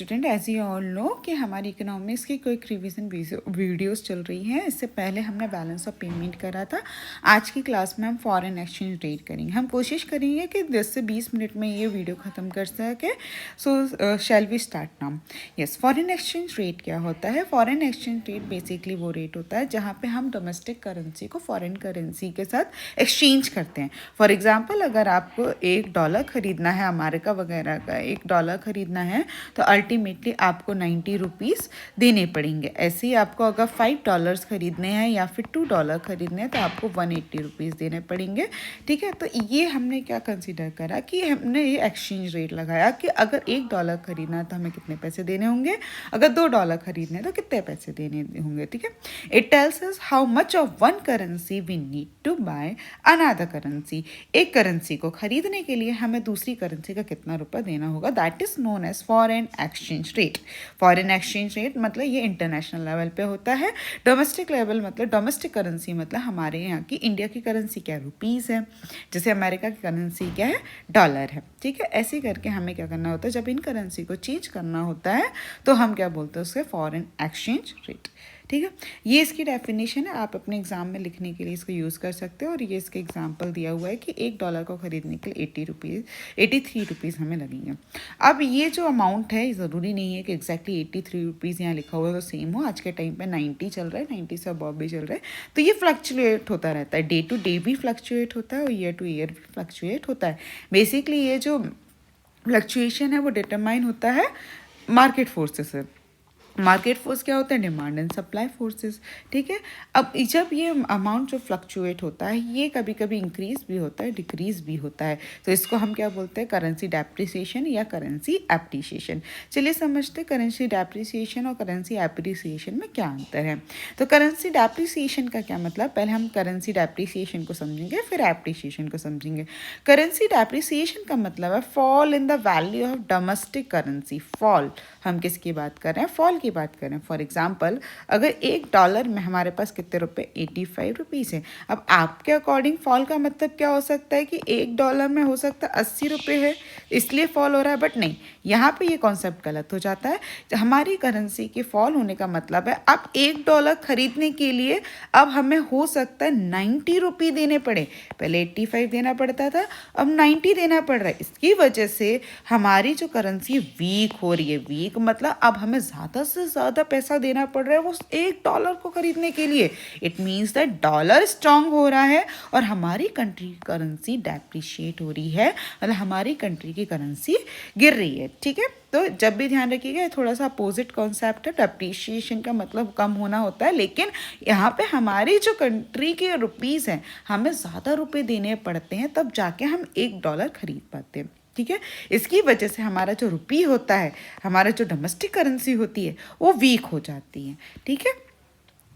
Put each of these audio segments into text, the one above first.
Student as you all know कि हमारी economics की क्विक रिवीजन वीडियोस चल रही हैं। इससे पहले हमने बैलेंस ऑफ पेमेंट करा था। आज की क्लास में हम फॉरेन एक्सचेंज रेट करेंगे। हम कोशिश करेंगे कि 10 से 20 मिनट में ये वीडियो ख़त्म कर सके। So shall we start now. Yes, foreign exchange rate क्या होता है? फॉरेन एक्सचेंज रेट बेसिकली वो रेट होता है जहाँ पे हम डोमेस्टिक करेंसी को फॉरेन करेंसी के साथ एक्सचेंज करते हैं। फॉर एग्जाम्पल, अगर आपको $1 खरीदना है, अमेरिका वगैरह का $1 खरीदना है, तो अल्टीमेटली आपको 90 रुपीज़ देने पड़ेंगे। ऐसे ही आपको अगर $5 खरीदने हैं या फिर $2 खरीदने हैं तो आपको 180 रुपीज़ देने पड़ेंगे। ठीक है, तो ये हमने क्या कंसिडर करा कि हमने ये एक्सचेंज रेट लगाया कि अगर $1 खरीदना है तो हमें कितने पैसे देने होंगे, अगर $2 खरीदने हैं तो कितने पैसे देने होंगे। ठीक है, it tells us how much of one currency we need to buy another currency. एक करेंसी को खरीदने के लिए हमें दूसरी करेंसी का कितना रुपया देना होगा। That is known as foreign exchange rate. Foreign exchange rate मतलब ये इंटरनेशनल लेवल पे होता है। डोमेस्टिक लेवल मतलब डोमेस्टिक करेंसी मतलब हमारे यहाँ की इंडिया की करेंसी क्या है, रुपीज़ है। जैसे अमेरिका की करेंसी क्या है, डॉलर है। ठीक है, ऐसे करके हमें क्या करना होता है, जब इन करेंसी को चेंज करना होता है तो हम क्या बोलते हैं उसके फॉरेन एक्सचेंज रेट। ठीक है, ये इसकी डेफिनेशन है। आप अपने एग्जाम में लिखने के लिए इसको यूज़ कर सकते हो। और ये इसके एग्जांपल दिया हुआ है कि $1 को खरीदने के लिए 83 रुपीज़ हमें लगेंगे। अब ये जो अमाउंट है, ज़रूरी नहीं है कि एग्जैक्टली 83 रुपीज़ यहाँ लिखा हुआ है तो सेम हो। आज के टाइम पे 90 चल रहा है, 90 से अबव भी चल रहा है। तो ये फ्लक्चुएट होता रहता है, डे टू डे भी फ्लक्चुएट होता है और ईयर टू ईयर भी फ्लक्चुएट होता है। बेसिकली ये जो फ्लक्चुएशन है वो डिटरमाइन होता है मार्केट फोर्सेस से। मार्केट फोर्स क्या होता है, डिमांड एंड सप्लाई फोर्सेस। ठीक है, अब जब ये अमाउंट जो फ्लक्चुएट होता है ये कभी कभी इंक्रीज भी होता है, डिक्रीज भी होता है। तो इसको हम क्या बोलते हैं, करेंसी डेप्रिसिएशन या करेंसी एप्रिसिएशन। चलिए समझते हैं करेंसी डेप्रिसिएशन और करेंसी एप्रिसिएशन में क्या अंतर है। तो करेंसी डेप्रिसिएशन का क्या मतलब, पहले हम करेंसी डेप्रिसिएशन को समझेंगे फिर एप्रिसिएशन को समझेंगे। करेंसी डेप्रिसिएशन का मतलब है fall in the value of domestic currency. Fall, हम किसकी बात कर रहे हैं, फॉल की बात करें। फॉर एग्जाम्पल, अगर $1 में हमारे पास कितने रुपए, 85 रुपीज़ है। अब आपके अकॉर्डिंग फॉल का मतलब क्या हो सकता है कि $1 में हो सकता है 80 रुपये है, इसलिए फॉल हो रहा है। बट नहीं, यहाँ पे ये कॉन्सेप्ट गलत हो जाता है। हमारी करेंसी के फॉल होने का मतलब है अब $1 खरीदने के लिए अब हमें हो सकता है 90 रुपये देने पड़े। पहले 85 देना पड़ता था, अब 90 देना पड़ रहा है। इसकी वजह से हमारी जो करेंसी वीक हो रही है। वीक मतलब अब हमें ज़्यादा से ज़्यादा पैसा देना पड़ रहा है वो $1 को खरीदने के लिए। It means that dollar strong हो रहा है और हमारी कंट्री की करेंसी डेप्रिशिएट हो रही है, मतलब हमारी कंट्री की करेंसी गिर रही है। ठीक है, तो जब भी ध्यान रखिएगा थोड़ा सा अपोजिट कॉन्सेप्ट है। डेप्रिशिएशन का मतलब कम होना होता है, लेकिन यहाँ पे हमारी जो कंट्री के रुपीज़ हैं हमें ज़्यादा रुपए देने पड़ते हैं, तब जाके हम $1 खरीद पाते हैं। ठीक है, इसकी वजह से हमारा जो रुपी होता है, हमारा जो डोमेस्टिक करेंसी होती है वो वीक हो जाती है। ठीक है,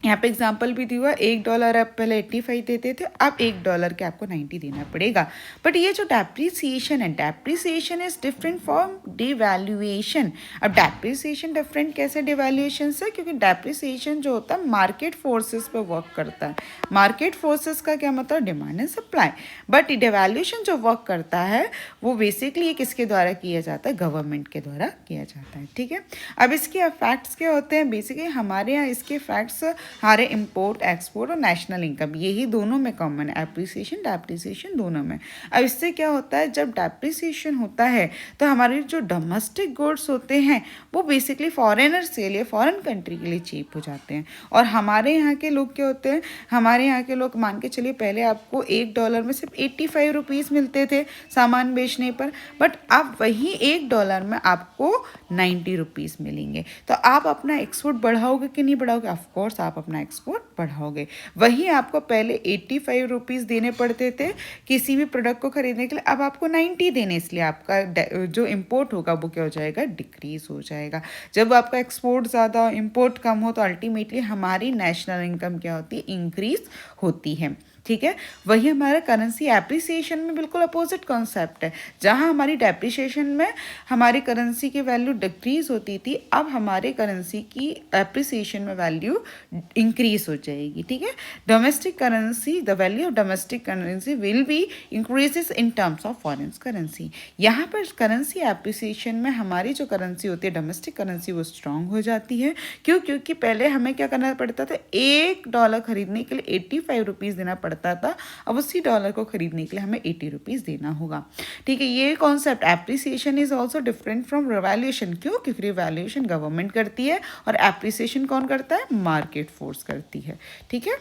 यहाँ पे एग्जाम्पल भी दिया हुआ, $1 आप पहले 85 देते थे, अब $1 के आपको 90 देना पड़ेगा। बट ये जो डेप्रिसिएशन है, depreciation is different from devaluation. अब डेप्रिसिएशन डिफरेंट कैसे डिवैल्यूएशन से, क्योंकि डेप्रिसिएशन जो होता है मार्केट फोर्सेस पे वर्क करता है। मार्केट फोर्सेस का क्या मतलब, demand and supply. But devaluation जो वर्क करता है वो बेसिकली ये किसके द्वारा किया जाता है, गवर्नमेंट के द्वारा किया जाता है। ठीक है, अब इसके फैक्ट्स क्या होते हैं, बेसिकली हमारे यहाँ इसके फैक्ट्स हमारे इंपोर्ट, एक्सपोर्ट और नेशनल इनकम, यही दोनों में कॉमन है, एप्रिसिएशन डेप्रिसिएशन दोनों में। अब इससे क्या होता है, जब डेप्रिसिएशन होता है तो हमारे जो डोमेस्टिक गुड्स होते हैं वो बेसिकली फॉरेनर्स के लिए, फॉरेन कंट्री के लिए चीप हो जाते हैं। और हमारे यहाँ के लोग क्या होते हैं, हमारे यहाँ के लोग मान के चलिए पहले आपको $1 में सिर्फ 85 रुपीज़ मिलते थे सामान बेचने पर, बट अब वही $1 में आपको 90 रुपीज़ मिलेंगे। तो आप अपना एक्सपोर्ट बढ़ाओगे कि नहीं बढ़ाओगे, ऑफकोर्स आप अपना एक्सपोर्ट बढ़ाओगे। वही आपको पहले 85 रुपीज़ देने पड़ते थे किसी भी प्रोडक्ट को खरीदने के लिए, अब आपको 90 देने, इसलिए आपका जो इंपोर्ट होगा वो क्या हो जाएगा, डिक्रीज हो जाएगा। जब आपका एक्सपोर्ट ज़्यादा इंपोर्ट कम हो तो अल्टीमेटली हमारी नेशनल इनकम क्या होती है, इंक्रीज होती है। ठीक है। वही हमारा करेंसी एप्रिसिएशन में बिल्कुल अपोजिट कॉन्सेप्ट है, जहाँ हमारी डेप्रिसिएशन में हमारी करेंसी की वैल्यू डिक्रीज होती थी, अब हमारे करेंसी की एप्रिसिएशन में वैल्यू इंक्रीज हो जाएगी। ठीक है। Domestic currency, the value of domestic currency will be increases in terms of foreign currency. यहाँ पर करेंसी एप्रिसिएशन में हमारी जो करेंसी होती है डोमेस्टिक करेंसी वो स्ट्रांग हो जाती है। क्यों? क्योंकि पहले हमें क्या करना पड़ता था, $1 खरीदने के लिए 85 रुपीज़ देना पड़ता था, अब उसी डॉलर को खरीदने के लिए हमें 80 रुपीज़ देना होगा। ठीक है। ये concept appreciation is also different from revaluation. क्यों? क्योंकि रिवैल्यूएशन गवर्नमेंट करती है और एप्रिसिएशन कौन करता है? मार्केट फोर्स करती है। ठीक है।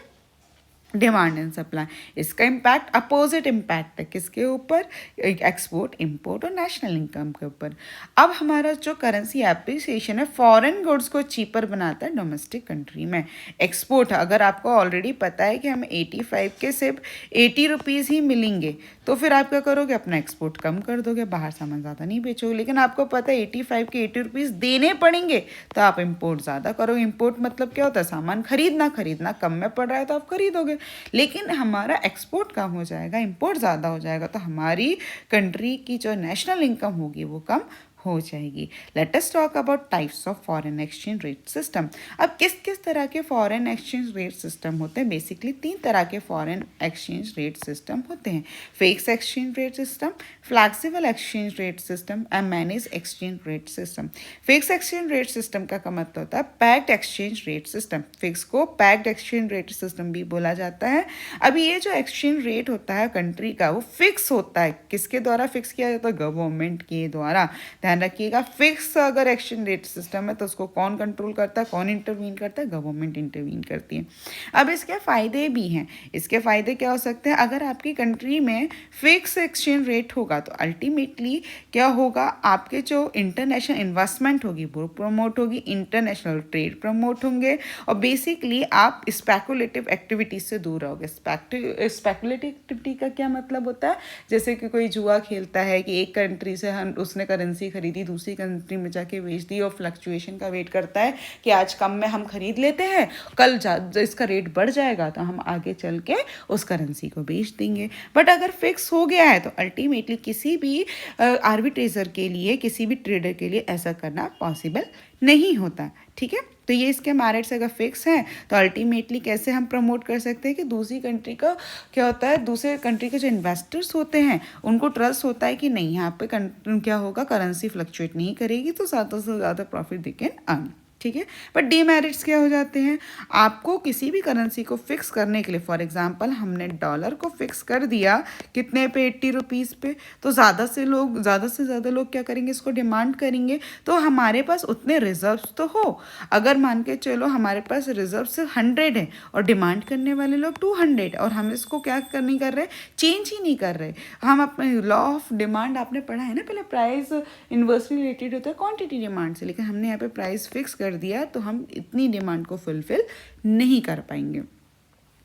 डिमांड एंड सप्लाई, इसका इम्पैक्ट अपोजिट इम्पैक्ट है किसके ऊपर? एक्सपोर्ट, इंपोर्ट और नेशनल इनकम के ऊपर। अब हमारा जो करेंसी एप्रिसिएशन है फॉरेन गुड्स को चीपर बनाता है डोमेस्टिक कंट्री में। एक्सपोर्ट, अगर आपको ऑलरेडी पता है कि हमें 85 के सिर्फ 80 रुपीज़ ही मिलेंगे, तो फिर आप क्या करोगे? अपना एक्सपोर्ट कम कर दोगे, बाहर सामान ज़्यादा नहीं बेचोगे। लेकिन आपको पता है 85 के 80 रुपीज़ देने पड़ेंगे, तो आप इम्पोर्ट ज़्यादा करोगे। इम्पोर्ट मतलब क्या होता है? सामान खरीदना कम में पड़ रहा है तो आप खरीदोगे। लेकिन हमारा एक्सपोर्ट कम हो जाएगा, इंपोर्ट ज़्यादा हो जाएगा, तो हमारी कंट्री की जो नेशनल इनकम होगी वो कम हो जाएगी। Let us talk about types of foreign exchange rate system. अब किस किस तरह के फॉरेन एक्सचेंज रेट सिस्टम होते हैं? बेसिकली 3 तरह के फॉरेन एक्सचेंज रेट सिस्टम होते हैं। Fix exchange rate system, flexible exchange rate system and manage exchange rate system. Fix exchange rate system का मतलब होता है packed exchange rate system. Fix को पैक्ड एक्सचेंज रेट सिस्टम भी बोला जाता है। अभी ये जो एक्सचेंज रेट होता है कंट्री का वो फिक्स होता है। किसके द्वारा फिक्स किया जाता है? गवर्नमेंट के द्वारा। ध्यान रखिएगा, फिक्स अगर एक्सचेंज रेट सिस्टम है तो उसको कौन कंट्रोल करता है, कौन इंटरवीन करता है? गवर्नमेंट इंटरवीन करती है। अब इसके फ़ायदे भी हैं। इसके फ़ायदे क्या हो सकते हैं? अगर आपकी कंट्री में फिक्स एक्सचेंज रेट होगा तो अल्टीमेटली क्या होगा? आपके जो इंटरनेशनल इन्वेस्टमेंट होगी वो प्रमोट होगी, इंटरनेशनल ट्रेड प्रमोट होंगे, और बेसिकली आप स्पेकुलेटिव एक्टिविटीज से दूर रहोगे। स्पेकुलेटिव एक्टिविटी का क्या मतलब होता है? जैसे कि कोई जुआ खेलता है कि एक कंट्री से हम उसने करेंसी खरीदी, दूसरी कंट्री में जाके बेच दी, और फ्लक्चुएशन का वेट करता है कि आज कम में हम खरीद लेते हैं, कल इसका रेट बढ़ जाएगा तो हम आगे चल के उस करेंसी को बेच देंगे। बट अगर फिक्स हो गया है तो अल्टीमेटली किसी भी आर्बिट्रेजर के लिए, किसी भी ट्रेडर के लिए ऐसा करना पॉसिबल नहीं होता। ठीक है। तो ये इसके मेरिट्स अगर फिक्स हैं तो अल्टीमेटली कैसे हम प्रमोट कर सकते हैं कि दूसरी कंट्री का क्या होता है, दूसरे कंट्री के जो इन्वेस्टर्स होते हैं उनको ट्रस्ट होता है कि नहीं, यहाँ पे क्या होगा, करेंसी फ्लक्चुएट नहीं करेगी, तो ज़्यादा से ज़्यादा प्रॉफिट दे कैन अर्न। ठीक है। बट डीमेरिट्स क्या हो जाते हैं? आपको किसी भी करेंसी को फिक्स करने के लिए, फॉर एग्जांपल हमने डॉलर को फिक्स कर दिया कितने पे? 80 रुपीज़ पे, तो ज़्यादा से ज़्यादा लोग क्या करेंगे? इसको डिमांड करेंगे। तो हमारे पास उतने रिजर्व्स तो हो, अगर मान के चलो हमारे पास रिजर्व से 100 है और डिमांड करने वाले लोग 200, और हम इसको क्या नहीं कर रहे, चेंज ही नहीं कर रहे। हम अपने लॉ ऑफ डिमांड आपने पढ़ा है ना, पहले प्राइस इन्वर्सली रिलेटेड होता है क्वांटिटी डिमांड से, लेकिन हमने यहाँ पे प्राइस फिक्स कर दिया तो हम इतनी डिमांड को फुलफिल नहीं कर पाएंगे।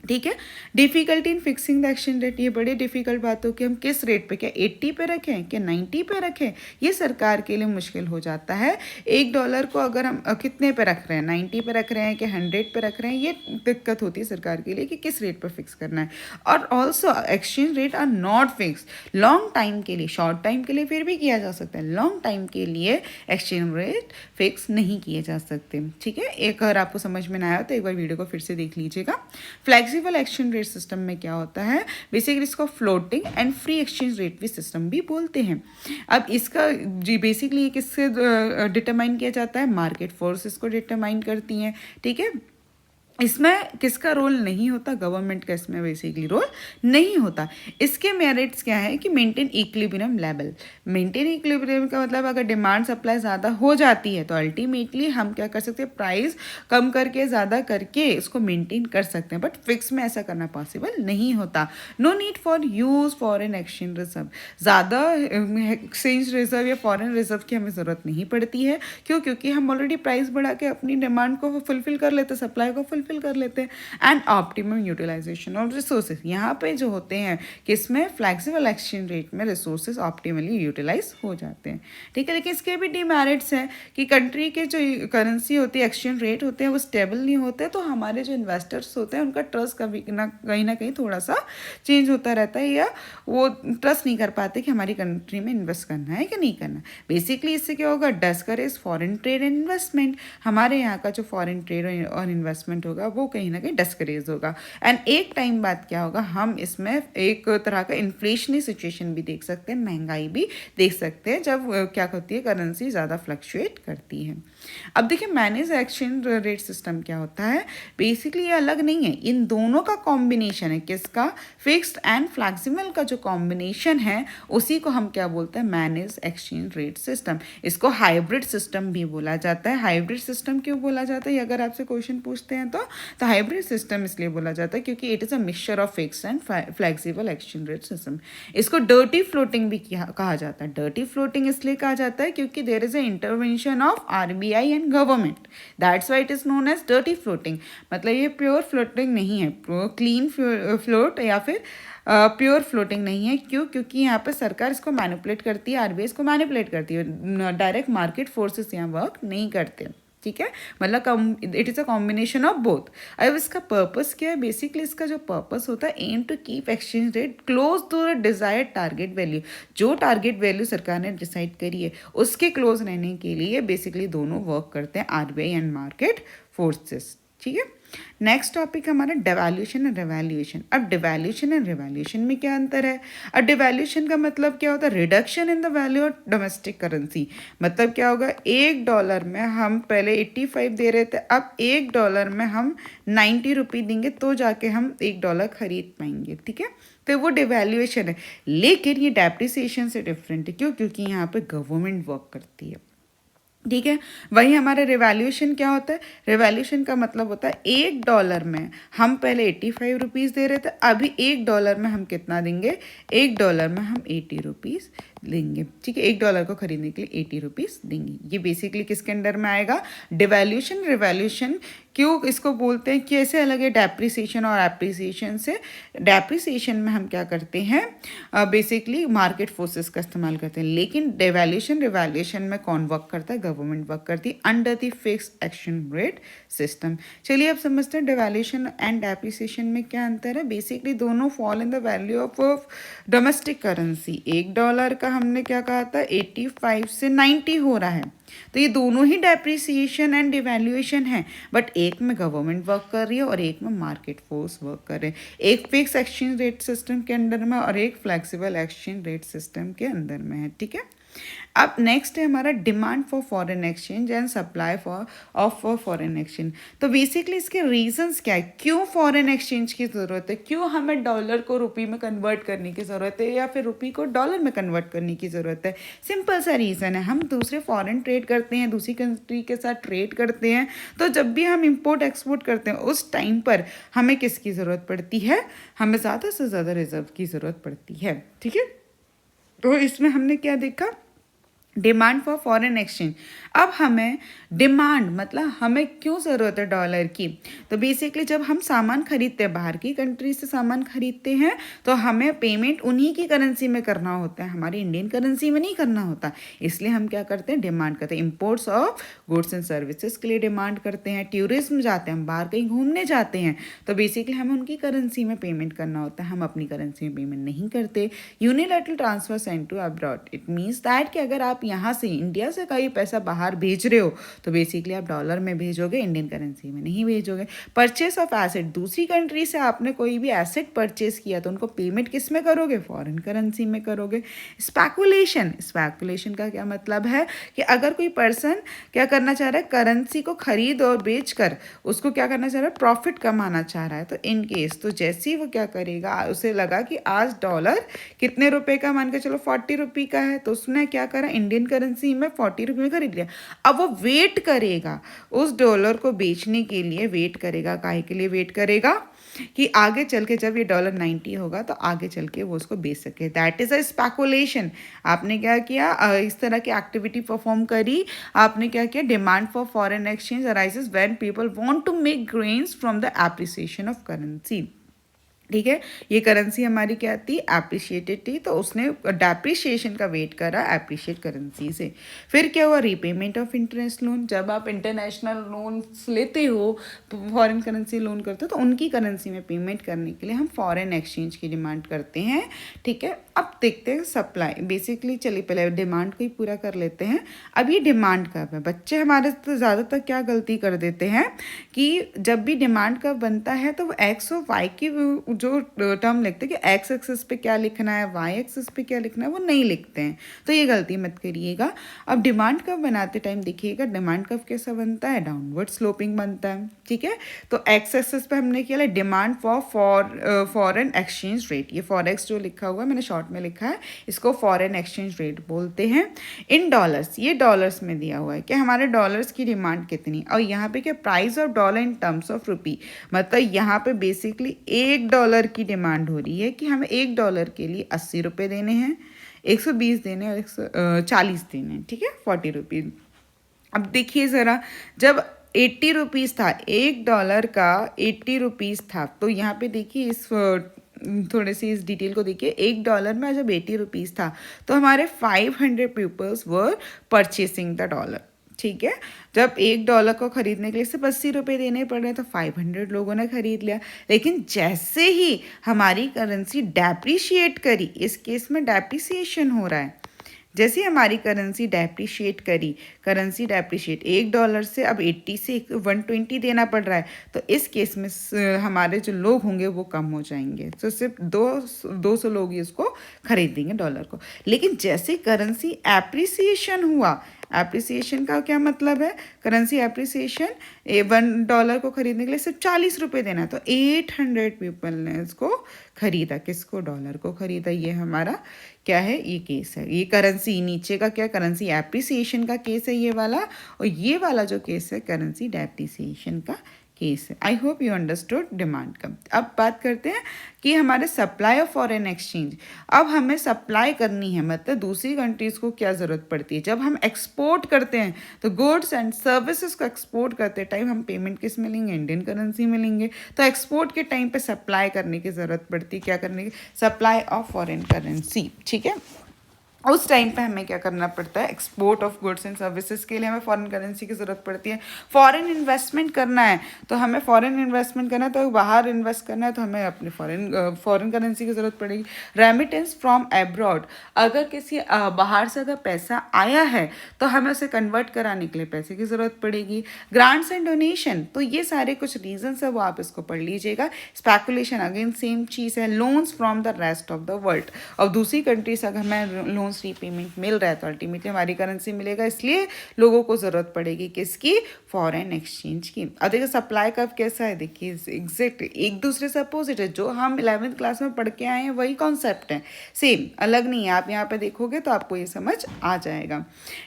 ठीक है। Difficulty in fixing the exchange rate, ये बड़ी डिफिकल्ट बात हो कि हम किस रेट पे, क्या 80 पे रखें, क्या 90 पे रखें, ये सरकार के लिए मुश्किल हो जाता है। $1 को अगर हम कितने पे रख रहे हैं, 90 पे रख रहे हैं कि 100 पे रख रहे हैं, ये दिक्कत होती है सरकार के लिए कि किस रेट पर फिक्स करना है। और also exchange rate are not fix long time के लिए, शॉर्ट टाइम के लिए फिर भी किया जा सकता है, लॉन्ग टाइम के लिए एक्सचेंज रेट फिक्स नहीं किए जा सकते। ठीक है। एक अगर आपको समझ में ना आया तो एक बार वीडियो को फिर से देख लीजिएगा। फ्लेक्सिबल एक्सचेंज रेट सिस्टम में क्या होता है? बेसिकली इसको floating and free exchange rate भी सिस्टम भी बोलते हैं। अब इसका जी बेसिकली किससे डिटरमाइन किया जाता है? मार्केट फोर्स इसको डिटरमाइन करती हैं। ठीक है। इसमें किसका रोल नहीं होता? गवर्नमेंट का इसमें बेसिकली रोल नहीं होता। इसके मेरिट्स क्या है कि maintain equilibrium level. Maintain equilibrium का मतलब अगर डिमांड सप्लाई ज़्यादा हो जाती है तो अल्टीमेटली हम क्या कर सकते हैं, प्राइस कम करके ज़्यादा करके इसको मेंटेन कर सकते हैं। बट फिक्स में ऐसा करना पॉसिबल नहीं होता। No need for use foreign exchange reserve. ज़्यादा एक्सचेंज रिजर्व या फॉरेन रिजर्व की हमें ज़रूरत नहीं पड़ती है। क्यों? क्योंकि हम ऑलरेडी प्राइस बढ़ा के अपनी डिमांड को फुलफिल कर लेते, सप्लाई को फुलफिल फुलफिल कर लेते हैं। And optimum utilization of resources, यहाँ पे जो होते हैं कि इसमें फ्लैक्सिबल एक्सचेंज रेट में रिसोर्सेज ऑप्टिमली यूटिलाइज हो जाते हैं। ठीक है, लेकिन इसके भी डिमेरिट्स हैं कि कंट्री के जो करेंसी होती है, एक्सचेंज रेट होते हैं, वो स्टेबल नहीं होते, तो हमारे जो इन्वेस्टर्स होते हैं उनका ट्रस्ट कभी ना कहीं थोड़ा सा चेंज होता रहता है, या वो ट्रस्ट नहीं कर पाते कि हमारी कंट्री में इन्वेस्ट करना है कि नहीं करना। बेसिकली इससे क्या होगा, discourage foreign trade and investment, हमारे यहाँ का जो फॉरेन ट्रेड और इन्वेस्टमेंट होगा वो कहीं ना कहीं डिस्करेज होगा। एंड एक टाइम बाद क्या होगा, हम इसमें एक तरह का इन्फ्लेशनरी सिचुएशन भी देख सकते हैं, महंगाई भी देख सकते हैं, जब क्या होती है, करेंसी ज़्यादा फ्लक्चुएट करती है। अब देखिए मैनेज एक्सचेंज रेट सिस्टम क्या होता है, बेसिकली ये अलग नहीं है, इन दोनों का कॉम्बिनेशन है। किसका, फिक्स्ड एंड फ्लैक्सिबल का जो कॉम्बिनेशन है उसी को हम क्या बोलते हैं, मैनेज एक्सचेंज रेट सिस्टम। इसको हाइब्रिड सिस्टम भी बोला जाता है। हाइब्रिड सिस्टम क्यों बोला जाता है, अगर आपसे क्वेश्चन पूछते हैं तो हाइब्रिड सिस्टम इसलिए बोला जाता है क्योंकि it is a mixture of fixed and flexible exchange rate system. इसको डर्टी फ्लोटिंग भी कहा जाता है। डर्टी फ्लोटिंग इसलिए कहा जाता है क्योंकि there is a intervention of RBI and government, that's why it is known as dirty floating. मतलब ये प्योर फ्लोटिंग नहीं है, क्लीन फ्लोट या फिर प्योर फ्लोटिंग नहीं है। क्यों, क्योंकि यहाँ पर सरकार इसको मैनिपुलेट करती है, आरबीआई इसको मैनिपुलेट करती है, डायरेक्ट मार्केट फोर्सेस यहाँ वर्क नहीं करते। ठीक है, मतलब it is a combination of both. अब इसका पर्पस क्या है, बेसिकली इसका जो पर्पस होता है, aim to keep exchange rate close to the desired target value. जो टारगेट वैल्यू सरकार ने डिसाइड करी है उसके क्लोज रहने के लिए बेसिकली दोनों वर्क करते हैं, आरबीआई एंड मार्केट फोर्सेस। ठीक है, नेक्स्ट टॉपिक हमारा डिवैल्यूएशन एंड रिवैल्यूएशन। अब डिवैल्यूएशन एंड रिवैल्यूएशन में क्या अंतर है। अब डिवैल्यूएशन का मतलब क्या होता है, reduction in the value of domestic currency. मतलब क्या होगा, $1 में हम पहले 85 दे रहे थे, अब $1 में हम 90 रुपये देंगे तो जाके हम $1 खरीद पाएंगे। ठीक है, तो वो डिवैल्यूएशन है। लेकिन ये डेप्रिसिएशन से डिफरेंट है। क्यों, क्योंकि यहाँ पे गवर्नमेंट वर्क करती है। ठीक है, वही हमारा रिवैल्यूएशन क्या होता है, रिवैल्यूएशन का मतलब होता है $1 में हम पहले 85 रुपीज़ दे रहे थे, अभी $1 में हम कितना देंगे, $1 में हम 80 रुपीज़ देंगे। ठीक है, $1 को खरीदने के लिए 80 रुपीज़ देंगे। ये बेसिकली किसके अंडर में आएगा, डिवैल्यूएशन रिवैल्यूएशन। क्यों इसको बोलते हैं, कैसे अलग है डेप्रिसिएशन और एप्रिसिएशन से। डेप्रिसिएशन में हम क्या करते हैं, बेसिकली मार्केट फोर्सेस का इस्तेमाल करते हैं, लेकिन डिवैल्यूएशन रिवैल्यूएशन में कौन वर्क करता है, गवर्नमेंट वर्क करती है under the fixed exchange rate system. चलिए अब समझते हैं डिवैल्यूएशन एंड डेप्रिसिएशन में क्या अंतर है। बेसिकली दोनों fall in the value of domestic currency. $1 का हमने क्या कहा था, 85 से 90 हो रहा है, तो ये दोनों ही डेप्रिसिएशन एंड डिवैल्यूएशन है, बट एक में गवर्नमेंट वर्क कर रही है और एक में मार्केट फोर्स वर्क कर रहे हैं। एक फिक्स एक्सचेंज रेट सिस्टम के अंदर में और एक फ्लेक्सिबल एक्सचेंज रेट सिस्टम के अंदर में है। ठीक है, अब नेक्स्ट है हमारा demand for foreign exchange and supply for foreign exchange. तो बेसिकली इसके रीजंस क्या है, क्यों फॉरेन एक्सचेंज की ज़रूरत है, क्यों हमें डॉलर को रुपये में कन्वर्ट करने की ज़रूरत है या फिर रुपये को डॉलर में कन्वर्ट करने की ज़रूरत है। सिंपल सा रीज़न है, हम दूसरे फॉरेन ट्रेड करते हैं, दूसरी कंट्री के साथ ट्रेड करते हैं, तो जब भी हम इंपोर्ट एक्सपोर्ट करते हैं उस टाइम पर हमें किसकी ज़रूरत पड़ती है, हमें ज़्यादा से ज़्यादा रिजर्व की ज़रूरत पड़ती है। ठीक है, तो इसमें हमने क्या देखा, डिमांड फॉर फॉरेन एक्सचेंज। अब हमें डिमांड मतलब हमें क्यों ज़रूरत है डॉलर की, तो बेसिकली जब हम सामान खरीदते हैं, बाहर की कंट्री से सामान खरीदते हैं, तो हमें पेमेंट उन्हीं की करेंसी में करना होता है, हमारी इंडियन करेंसी में नहीं करना होता। इसलिए हम क्या करते हैं, डिमांड करते हैं। Imports of goods and services के लिए डिमांड करते हैं। टूरिज्म जाते हैं, हम बाहर कहीं घूमने जाते हैं, तो बेसिकली हमें उनकी करेंसी में पेमेंट करना होता है, हम अपनी करेंसी में पेमेंट नहीं करते। Unilateral transfer send to abroad, it means that कि अगर आप यहाँ से इंडिया से कहीं पैसा बाहर भेज रहे हो तो बेसिकली आप डॉलर में भेजोगे, इंडियन करेंसी में नहीं भेजोगे। परचेस ऑफ एसेट, दूसरी कंट्री से आपने कोई भी एसेट परचेस किया तो उनको पेमेंट किस में करोगे, फॉरेन करेंसी में करोगे। स्पेकुलेशन, स्पेकुलेशन का क्या मतलब है कि अगर कोई पर्सन क्या करना चाह रहा है, करेंसी को खरीद और बेच कर उसको क्या करना चाह रहा है, प्रॉफिट कमाना चाह रहा है, तो इन केस तो जैसे ही वो क्या करेगा, उसे लगा कि आज डॉलर कितने रुपए का, मान के चलो 40 रुपये का है, तो उसने क्या करा, इंडियन करेंसी में 40 रुपये में खरीद लिया। अब वो वेट करेगा उस डॉलर को बेचने के लिए, वेट करेगा, काहे के लिए वेट करेगा, कि आगे चल के जब ये $90 होगा तो आगे चल के वो उसको बेच सके। That is a speculation. आपने क्या किया, इस तरह की एक्टिविटी परफॉर्म करी। आपने क्या किया, demand for foreign exchange arises when people want to make gains from the appreciation of currency. ठीक है, ये करेंसी हमारी क्या थी, एप्रिशिएटेड थी, तो उसने डेप्रिशिएशन का वेट करा एप्रिशिएट करेंसी से। फिर क्या हुआ, रीपेमेंट ऑफ इंटरेस्ट लोन। जब आप इंटरनेशनल लोन्स लेते हो, फॉरेन करेंसी लोन करते हो, तो उनकी करेंसी में पेमेंट करने के लिए हम फॉरेन एक्सचेंज की डिमांड करते हैं। ठीक है, अब देखते हैं सप्लाई। बेसिकली चलिए पहले डिमांड को ही पूरा कर लेते हैं। अब ये डिमांड कब है, बच्चे हमारे तो ज़्यादातर क्या गलती कर देते हैं कि जब भी डिमांड कब बनता है तो वो एक्स और वाई की जो टर्म लिखते हैं कि एक्स एक्सिस पे क्या लिखना है, वाई एक्सिस पे क्या लिखना है, वो नहीं लिखते हैं। तो ये गलती मत करिएगा। अब डिमांड कब बनाते टाइम देखिएगा, डिमांड कब कैसा बनता है, डाउनवर्ड स्लोपिंग बनता है। ठीक है, तो एक्स एक्सिस पे हमने किया demand for foreign exchange rate. ये फॉरेक्स जो लिखा हुआ है, मैंने शॉर्ट में लिखा है, इसको फॉरेन एक्सचेंज रेट बोलते हैं। इन डॉलर्स, ये डॉलर्स में दिया हुआ है कि हमारे डॉलर्स की डिमांड कितनी, और यहाँ पे क्या, price of dollar in terms of rupee. मतलब यहाँ पे बेसिकली $1 की डिमांड हो रही है कि हमें $1 के लिए 80 रुपये देने हैं, 120 देने और 140 देने हैं। ठीक है, 40 रुपीज़। अब देखिए ज़रा, जब 80 रुपीज़ था, $1 का 80 रुपीज़ था, तो यहाँ पे देखिए इस थोड़े सी इस डिटेल को देखिए। $1 में जब 80 रुपीज़ था तो हमारे 500 peoples were purchasing the dollar. ठीक है, जब $1 को खरीदने के लिए सिर्फ 80 रुपये देने पड़ रहे तो 500 लोगों ने खरीद लिया। लेकिन जैसे ही हमारी करेंसी डेप्रिशिएट करी, इस केस में डेप्रिसिएशन हो रहा है, जैसे हमारी करेंसी डेप्रिशिएट करी, करेंसी डेप्रिशिएट $1 से अब 80 से 120 देना पड़ रहा है, तो इस केस में हमारे जो लोग होंगे वो कम हो जाएंगे। तो सिर्फ 200 लोग ही उसको खरीदेंगे डॉलर को। लेकिन जैसे करेंसी एप्रिसिएशन हुआ, एप्रिसिएशन का क्या मतलब है, करेंसी एप्रिसिएशन, $1 को खरीदने के लिए सिर्फ 40 रुपये देना, तो 800 पीपल ने इसको खरीदा। किसको, डॉलर को खरीदा। ये हमारा क्या है, ये केस है। ये करेंसी नीचे का क्या, करेंसी एप्रिसिएशन का केस है ये वाला, और ये वाला जो केस है करेंसी डेप्रिसिएशन का केस है। I hope you understood demand का। अब बात करते हैं कि हमारे सप्लाई ऑफ फॉरेन एक्सचेंज। अब हमें सप्लाई करनी है, मतलब दूसरी कंट्रीज़ को क्या ज़रूरत पड़ती है, जब हम एक्सपोर्ट करते हैं तो गुड्स एंड सर्विसेज को एक्सपोर्ट करते टाइम हम पेमेंट किस में लेंगे, इंडियन करेंसी में लेंगे। तो एक्सपोर्ट के टाइम पे सप्लाई करने की ज़रूरत पड़ती है, क्या करने की, सप्लाई ऑफ फॉरेन करेंसी। ठीक है, उस टाइम पे हमें क्या करना पड़ता है, export of goods and services के लिए हमें फॉरेन करेंसी की ज़रूरत पड़ती है। फॉरेन इन्वेस्टमेंट करना है तो हमें फॉरेन इन्वेस्टमेंट करना है, तो बाहर इन्वेस्ट करना है तो हमें अपनी फॉरेन करेंसी की ज़रूरत पड़ेगी। रेमिटेंस फ्रॉम एब्रॉड, अगर किसी बाहर से अगर पैसा आया है तो हमें उसे कन्वर्ट कराने के लिए पैसे की ज़रूरत पड़ेगी। ग्रांट्स एंड डोनेशन, तो ये सारे कुछ रीजन्स है, वो आप इसको पढ़ लीजिएगा। स्पेकुलेशन अगेन सेम चीज़ है। Loans from the rest of the world, और दूसरी कंट्री से अगर हमें लोन्स रीपेमेंट मिल रहा है तो अल्टीमेटली हमारी करेंसी मिलेगा, इसलिए लोगों को ज़रूरत पड़ेगी किसकी, फॉरेन एक्सचेंज की। अब देखिए सप्लाई कर्व कैसा है, देखिए एग्जैक्ट एक दूसरे से अपोजिट है। जो हम 11th क्लास में पढ़ के आए हैं वही कॉन्सेप्ट है, सेम, अलग नहीं है। आप यहाँ पे देखोगे तो आपको ये समझ आ जाएगा।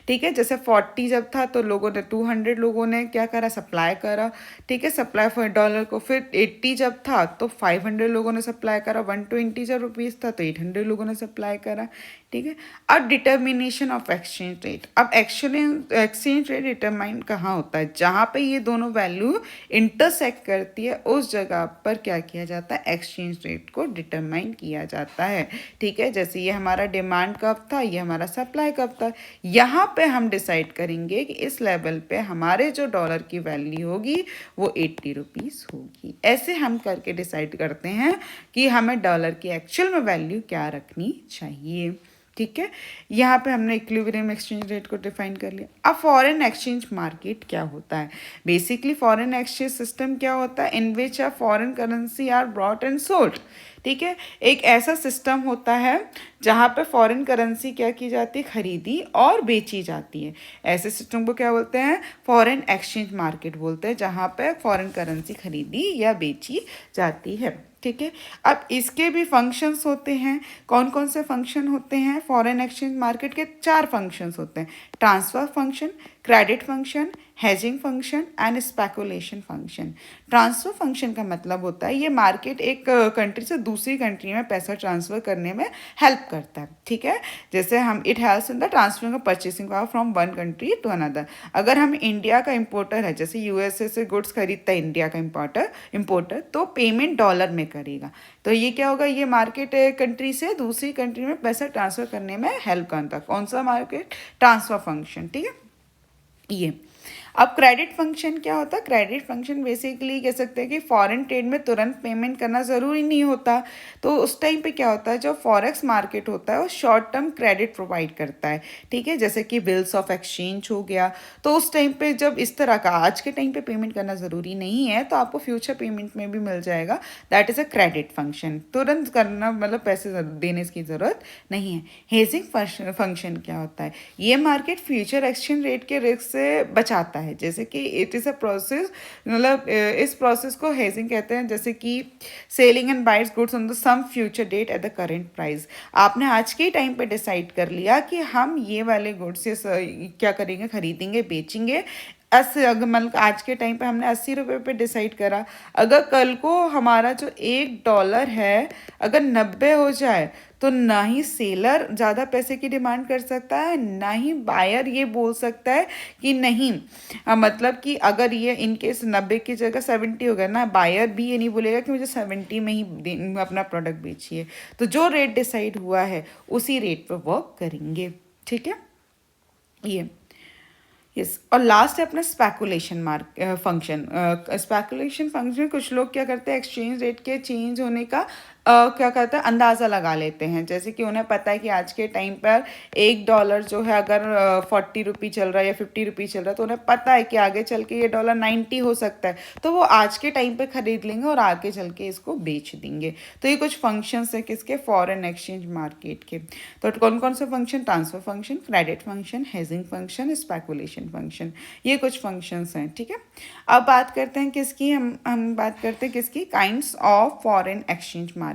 ठीक है, जैसे 40 जब था तो लोगों ने 200 लोगों ने क्या करा, सप्लाई करा। ठीक है, सप्लाई फॉर $1 को। फिर 80 जब था तो 500 लोगों ने सप्लाई करा। 120 जब रुपीज़ था तो 800 लोगों ने सप्लाई करा। ठीक है, अब डिटर्मिनेशन ऑफ एक्सचेंज रेट। अब एक्सचेंज रेट डिटरमाइन कहाँ होता है, जहाँ पे ये दोनों वैल्यू इंटरसेक्ट करती है उस जगह पर क्या किया जाता है, एक्सचेंज रेट को डिटरमाइन किया जाता है। ठीक है, जैसे ये हमारा डिमांड कब था, ये हमारा सप्लाई कब था, यहाँ पे हम डिसाइड करेंगे कि इस लेवल पे हमारे जो डॉलर की वैल्यू होगी वो 80 रुपीज़ होगी। ऐसे हम करके डिसाइड करते हैं कि हमें डॉलर की एक्चुअल में वैल्यू क्या रखनी चाहिए। ठीक है, यहाँ पे हमने इक्विलिब्रियम एक्सचेंज रेट को डिफाइन कर लिया। अब फॉरेन एक्सचेंज मार्केट क्या होता है, बेसिकली फॉरेन एक्सचेंज सिस्टम क्या होता है, in which a foreign currency are brought and sold. ठीक है, एक ऐसा सिस्टम होता है जहाँ पे फॉरेन करेंसी क्या की जाती है, खरीदी और बेची जाती है। ऐसे सिस्टम को क्या बोलते हैं, फॉरेन एक्सचेंज मार्केट बोलते हैं, जहाँ पे फॉरेन करेंसी खरीदी या बेची जाती है। ठीक है, अब इसके भी फंक्शंस होते हैं। कौन कौन से फंक्शन होते हैं, फॉरेन एक्सचेंज मार्केट के 4 फंक्शंस होते हैं। Transfer function, credit function, hedging function and speculation function. Transfer function का मतलब होता है ये मार्केट एक कंट्री से दूसरी कंट्री में पैसा ट्रांसफ़र करने में हेल्प करता है, ठीक है। जैसे हम it helps in the transferring of purchasing power from one country to another. अगर हम इंडिया का इंपोर्टर है, जैसे यूएसए से गुड्स खरीदता है इंडिया का इंपोर्टर, तो पेमेंट डॉलर में करेगा। तो ये क्या होगा, ये मार्केट कंट्री से दूसरी कंट्री में पैसा ट्रांसफ़र करने में हेल्प करता है। कौन सा मार्केट? ट्रांसफ़र फंक्शन, ठीक है। ये अब क्रेडिट फंक्शन क्या होता है? क्रेडिट फंक्शन बेसिकली कह सकते हैं कि फॉरेन ट्रेड में तुरंत पेमेंट करना ज़रूरी नहीं होता। तो उस टाइम पे क्या होता है, जो फॉरेक्स मार्केट होता है वो शॉर्ट टर्म क्रेडिट प्रोवाइड करता है, ठीक है। जैसे कि बिल्स ऑफ एक्सचेंज हो गया। तो उस टाइम पे जब इस तरह का आज के टाइम पे पेमेंट करना ज़रूरी नहीं है तो आपको फ्यूचर पेमेंट में भी मिल जाएगा। That is a credit function. तुरंत करना मतलब पैसे देने की ज़रूरत नहीं है। हेजिंग फंक्शन क्या होता है? ये मार्केट फ्यूचर एक्सचेंज रेट के रिस्क से बचाता है। जैसे कि इट इज़ अ प्रोसेस, मतलब इस प्रोसेस को हेजिंग कहते हैं। जैसे कि selling and buys goods on the some future date at the current price. आपने आज के टाइम पे डिसाइड कर लिया कि हम ये वाले गुड्स क्या करेंगे, खरीदेंगे, बेचेंगे। अगर मतलब आज के टाइम पे हमने 80 रुपये पे डिसाइड करा, अगर कल को हमारा जो $1 है अगर 90 हो जाए तो ना ही सेलर ज़्यादा पैसे की डिमांड कर सकता है, ना ही बायर ये बोल सकता है कि नहीं। मतलब कि अगर ये इनकेस 90 की जगह 70 हो गया ना, बायर भी ये नहीं बोलेगा कि मुझे 70 में ही अपना प्रोडक्ट बेचिए। तो जो रेट डिसाइड हुआ है उसी रेट पर वर्क करेंगे, ठीक है। ये यस और लास्ट है अपना स्पेकुलेशन फंक्शन। स्पेकुलेशन फंक्शन कुछ लोग क्या करते हैं, एक्सचेंज रेट के चेंज होने का क्या कहते हैं अंदाज़ा लगा लेते हैं। जैसे कि उन्हें पता है कि आज के टाइम पर $1 जो है अगर 40 रुपी चल रहा है या 50 रुपी चल रहा है, तो उन्हें पता है कि आगे चल के ये $90 हो सकता है। तो वो आज के टाइम पे खरीद लेंगे और आगे चल के इसको बेच देंगे। तो ये कुछ फंक्शंस है किसके? फॉरेन एक्सचेंज मार्केट के। तो कौन कौन से function? Transfer function, credit function, hedging function, speculation function, ये कुछ फंक्शंस हैं, ठीक है। अब बात करते हैं किसकी, हम बात करते हैं किसकी? Kinds of foreign exchange market.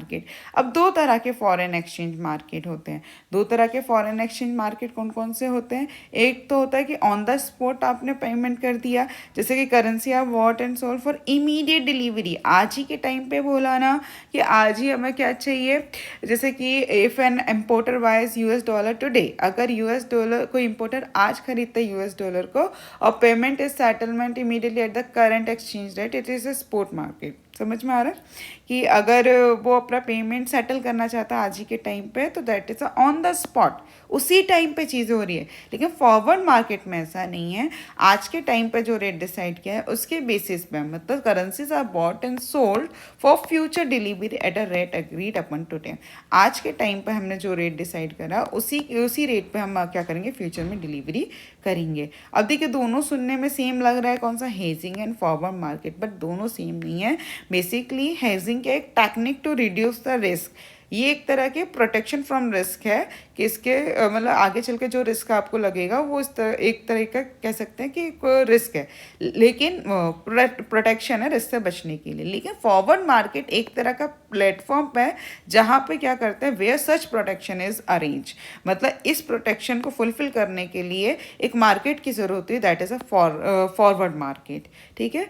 अब दो तरह के फॉरेन एक्सचेंज मार्केट होते हैं। दो तरह के फॉरेन एक्सचेंज मार्केट कौन कौन से होते हैं? एक तो होता है कि ऑन द स्पॉट आपने पेमेंट कर दिया, जैसे कि करेंसी आप what and sold for immediate delivery. आज ही के टाइम पे बोला ना कि आज ही हमें क्या चाहिए, जैसे कि if an importer buys $US today, अगर $US कोई इम्पोर्टर आज खरीदता है $US को और payment is settlement immediately at the current exchange rate, it is a spot market. समझ में आ रहा है कि अगर वो अपना पेमेंट सेटल करना चाहता है आज ही के टाइम पे, तो that is on the spot, उसी टाइम पे चीज़ें हो रही है। लेकिन फॉरवर्ड मार्केट में ऐसा नहीं है। आज के टाइम पे जो रेट डिसाइड किया है उसके बेसिस पे, मतलब currencies are bought and sold for future delivery at a rate agreed upon today. आज के टाइम पे हमने जो रेट डिसाइड करा उसी रेट पे हम क्या करेंगे, फ्यूचर में डिलीवरी करेंगे। अब देखिए दोनों सुनने में सेम लग रहा है, कौन सा? Hedging and forward market, but दोनों सेम नहीं है। बेसिकली हेजिंग का एक technique to reduce the risk, ये एक तरह के प्रोटेक्शन फ्रॉम रिस्क है कि इसके मतलब आगे चल के जो रिस्क आपको लगेगा वो एक तरह का कह सकते हैं कि रिस्क है, लेकिन प्रोटेक्शन है रिस्क से बचने के लिए। लेकिन फॉरवर्ड मार्केट एक तरह का प्लेटफॉर्म है जहाँ पे क्या करते हैं, where such protection is arrange, मतलब इस प्रोटेक्शन को फुलफिल करने के लिए एक मार्केट की ज़रूरत होती है, that is a forward market, ठीक है।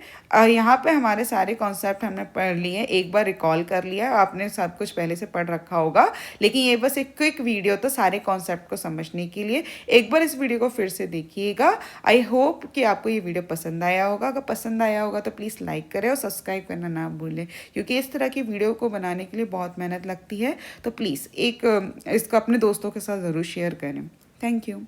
यहाँ पे हमारे सारे कॉन्सेप्ट हमने पढ़ लिए, एक बार रिकॉल कर लिया, आपने सब कुछ पहले से पढ़ रखा होगा, लेकिन ये बस एक क्विक वीडियो तो सारे कॉन्सेप्ट को समझने के लिए। एक बार इस वीडियो को फिर से देखिएगा। आई होप कि आपको ये वीडियो पसंद आया होगा। अगर पसंद आया होगा तो प्लीज़ लाइक करें और सब्सक्राइब करना ना भूलें, क्योंकि इस तरह की वीडियो को बनाने के लिए बहुत मेहनत लगती है। तो प्लीज़ इसको अपने दोस्तों के साथ ज़रूर शेयर करें। Thank you.